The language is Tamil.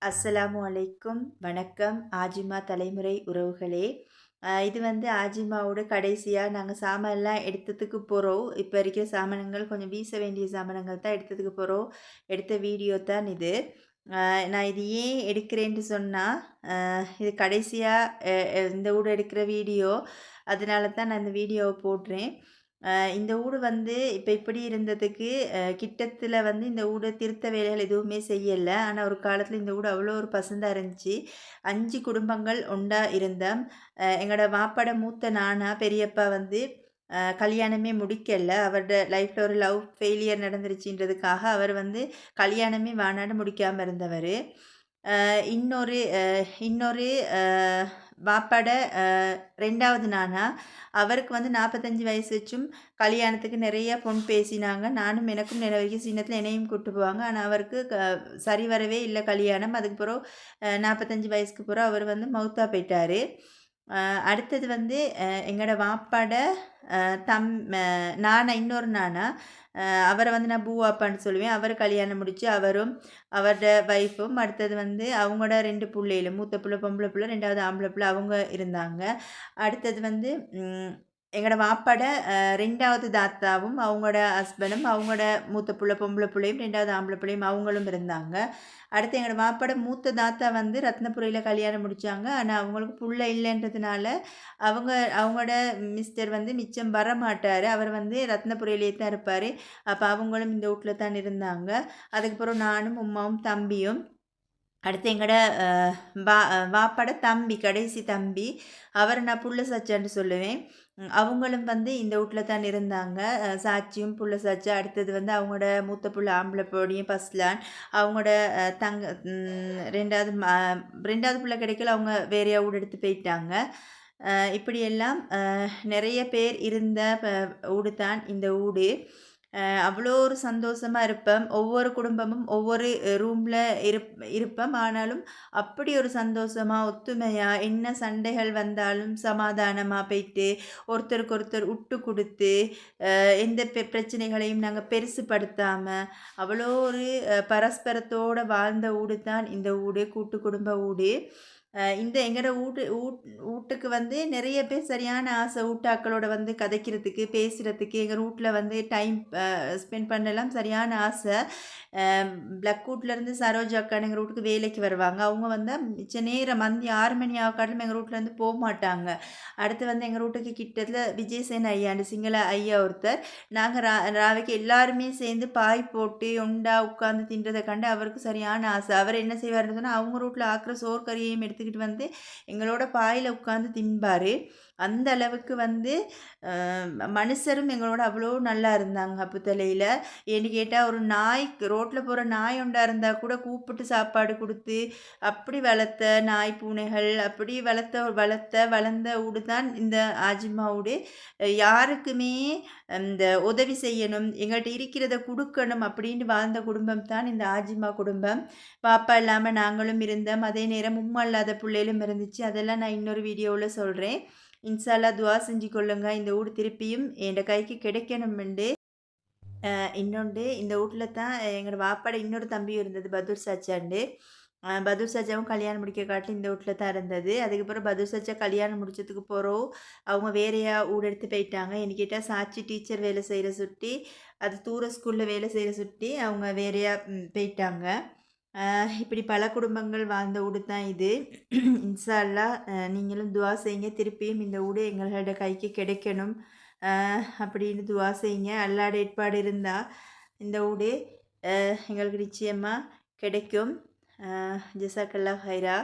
அஸ்ஸலாமு அலைக்கும். வணக்கம். ஆஜிமா தலைமுறை உறவுகளே. இது வந்து ஆஜிமாவோட கடைசியா நாங்க சாமான்லாம் எடுத்ததுக்கு போறோம். இப்ப இருக்கிற சாமானங்கள் கொஞ்சம் வீச வேண்டிய சாமானங்கள் தான் எடுத்ததுக்கு போறோம். எடுத்த வீடியோ தான் இது. அ நான் இது ஏன் எடுக்கிறேன்ட்டு சொன்னா, இது கடைசியா இந்த ஊடு எடுக்கிற வீடியோ. அதனால தான் நான் இந்த வீடியோவ போடுறேன். இந்த ஊடு வந்து இப்ப இப்படி இருந்ததுக்கு, கிட்டத்துல வந்து இந்த ஊட திருத்த வேலைகள் எதுவுமே செய்யல. ஆனா ஒரு காலத்துல இந்த ஊடு அவ்வளோ ஒரு பசந்தா இருந்துச்சு. 5 குடும்பங்கள் ஒண்டா இருந்தோம். எங்களோட வாப்பாட மூத்த நானா, பெரியப்பா வந்து கல்யாணமே முடிக்கல. அவருட லைஃப்ல ஒரு லவ் ஃபெயிலியர் நடந்துருச்சுன்றதுக்காக, அவர் வந்து கல்யாணமே வேணான்னு முடிக்காம இருந்தவரு. இன்னொரு இன்னொரு அ வாப்பாட அ 2வது நானா, அவருக்கு வந்து 45 வயசு வச்சும் கல்யாணத்துக்கு நெறைய பொன் பேசினாங்க. எனக்கும் நிறைய வரைக்கும் சின்னத்தில என்னையும் கூட்டு போவாங்க. ஆனா அவருக்கு சரி வரவே இல்ல கல்யாணம். அதுக்கு பிறகு 45 வயசுக்கு பிறகு அவர் வந்து மௌத்தா போயிட்டாரு. அ அடுத்தது வந்து எங்களோட வாப்பாட அ தம் அ நானா இன்னொரு நானா, அவர வந்து நான் பூவாப்பான்னு சொல்லுவேன். அவரு கல்யாணம் முடிச்சு அவரும், அவரோட வைஃபும் அடுத்தது வந்து அவங்களோட 2 புள்ளைகளு. மூத்த புள்ள பொம்பள புள்ள, 2வது ஆம்பள புள்ள அவங்க இருந்தாங்க. அடுத்தது வந்து எங்களோட வாப்பாட 2வது தாத்தாவும், அவங்களோட ஹஸ்பண்டும், அவங்களோட மூத்த புள்ள பொம்பள புள்ளையும், 2வது ஆம்பள புள்ளையும் அவங்களும் இருந்தாங்க. அடுத்து எங்களோட மாப்பாட மூத்த தாத்தா வந்து ரத்னபுரியில கல்யாணம் முடிச்சாங்க. ஆனா, அவங்களுக்கு புள்ள இல்லன்றதுனால, அவங்க அவங்களோட மிஸ்டர் வந்து மிச்சம் வரமாட்டாரு. அவர் வந்து ரத்னபுரியிலேயே தான் இருப்பாரு. அப்ப அவங்களும் இந்த வூட்ல தான் இருந்தாங்க. அதுக்கப்புறம் நானும், உம்மாவும், தம்பியும் அடுத்து எங்கட அ வாப்பாட தம்பி, கடைசி தம்பி. அவர நான் புள்ள சாச்சான்னு சொல்லுவேன். அவங்களும் வந்து இந்த வூட்ல தான் இருந்தாங்க. சாட்சியும், புள்ள சாட்சி. அடுத்தது வந்து அவங்களோட மூத்த புள்ள ஆம்பள பொடியும் பஸ்லான். அவங்களோட அ தங்க ம் 2வது புள்ள கிடைக்கல. அவங்க வேறையா ஊடு எடுத்து போயிட்டாங்க. இப்படியெல்லாம் நெறைய பேர் இருந்த ஊடு தான் இந்த ஊடு. அவ்வளோ ஒரு சந்தோஷமா இருப்போம். ஒவ்வொரு குடும்பமும் ஒவ்வொரு ரூம்ல இருப்போம். ஆனாலும் அப்படி ஒரு சந்தோஷமா, ஒத்துமையா, என்ன சண்டைகள் வந்தாலும் சமாதானமா போயிட்டு, ஒருத்தருக்கு ஒருத்தர் விட்டு குடுத்து, எந்த பிரச்சனைகளையும் நாங்க பெருசுபடுத்தாம, அவ்வளோ ஒரு பரஸ்பரத்தோட வாழ்ந்த ஊடு தான் இந்த ஊடு. கூட்டு குடும்ப ஊடு. இந்த எங்கட வூட்டுக்கு வந்து நெறைய பேர் சரியான ஆசை. வூட்டாக்களோட வந்து கதைக்கிறதுக்கு, பேசுறதுக்கு, எங்க வூட்ல வந்து டைம் ஸ்பெண்ட் பண்ணலாம் சரியான ஆசை. அ பிளக்வுட்லேருந்து சரோஜா அக்கான்னு எங்க வூட்டுக்கு வேலைக்கு வருவாங்க. அவங்க வந்து மிச்ச நேரம் மதியம் 6 மணி ஆகாட்டிலும் எங்க வூட்லேருந்து போமாட்டாங்க. அடுத்து வந்து எங்க வூட்டுக்கு கிட்டத்துல விஜயசேன ஐயாண்டு சிங்கள ஐயா ஒருத்தர். நாங்க ராவைக்கு எல்லாருமே சேர்ந்து பாய் போட்டு ஒண்டா உட்கார்ந்து தின்றத கண்டு அவருக்கு சரியான ஆசை. அவர் என்ன செய்வாருன்னு சொன்னா, அவங்க வூட்ல ஆக்குற சோறு கறியையும் எடுத்துக்கிட்டு வந்து எங்களோட பாயில உட்கார்ந்து திம்பாரு. அந்த அளவுக்கு வந்து அ மனுஷரும் எங்களோட அவ்வளோ நல்லா இருந்தாங்க அப்புத்தலையில. ஏன்னு கேட்டா, ஒரு நாய் ரோட்ல போற நாய் ஒண்டா இருந்தா கூட கூப்பிட்டு சாப்பாடு குடுத்து, அப்படி வளர்த்த நாய், பூனைகள் அப்படி வளர்ந்த ஊடு தான் இந்த ஆஜிமா ஊடு. யாருக்குமே இந்த உதவி செய்யணும், எங்கள்ட்ட இருக்கிறத குடுக்கணும் அப்படின்னு வாழ்ந்த குடும்பம் தான் இந்த ஆஜிமா குடும்பம். பாப்பா இல்லாம நாங்களும் இருந்தோம். அதே நேரம் உம்மா இல்லாத புள்ளைகளும் இருந்துச்சு. அதெல்லாம் நான் இன்னொரு வீடியோவுல சொல்றேன். இன்ஷா அல்லாஹ் துஆ செஞ்சு கொள்ளுங்க. இந்த ஊடு திருப்பியும் என்ட கைக்கு கிடைக்கணுமெண்டு. இன்னொன்று இந்த வூட்ல தான் எங்களோட வாப்பாட இன்னொரு தம்பியும் இருந்தது பதூர் சாச்சாண்டு. பதூர் சாச்சாவும் கல்யாணம் முடிக்க காட்டிலும் இந்த வூட்ல தான் இருந்தது. அதுக்கப்புறம் பதூர் சாச்சா கல்யாணம் முடிச்சதுக்கு போறோம். அவங்க வேறையா ஊடு எடுத்து போயிட்டாங்க. என்ன கேட்டா சாட்சி டீச்சர் வேலை செய்ற சுட்டி, அது தூர ஸ்கூல்ல வேலை செய்ற சுட்டி அவங்க வேறையா போயிட்டாங்க. இப்படி பல குடும்பங்கள் வாழ்ந்த ஊடு தான் இது. இன்ஷா அல்லாஹ் நீங்களும் துஆ செய்யுங்க. திருப்பியும் இந்த ஊடு எங்களோட கைக்கு கிடைக்கணும். அப்படின்னு துஆ செய்யுங்க. அல்லாஹ்ட ஏற்பாடு இருந்தா இந்த ஊடு எங்களுக்கு நிச்சயமா கிடைக்கும். ஜஸாக்கல்லாஹ் ஹைரா.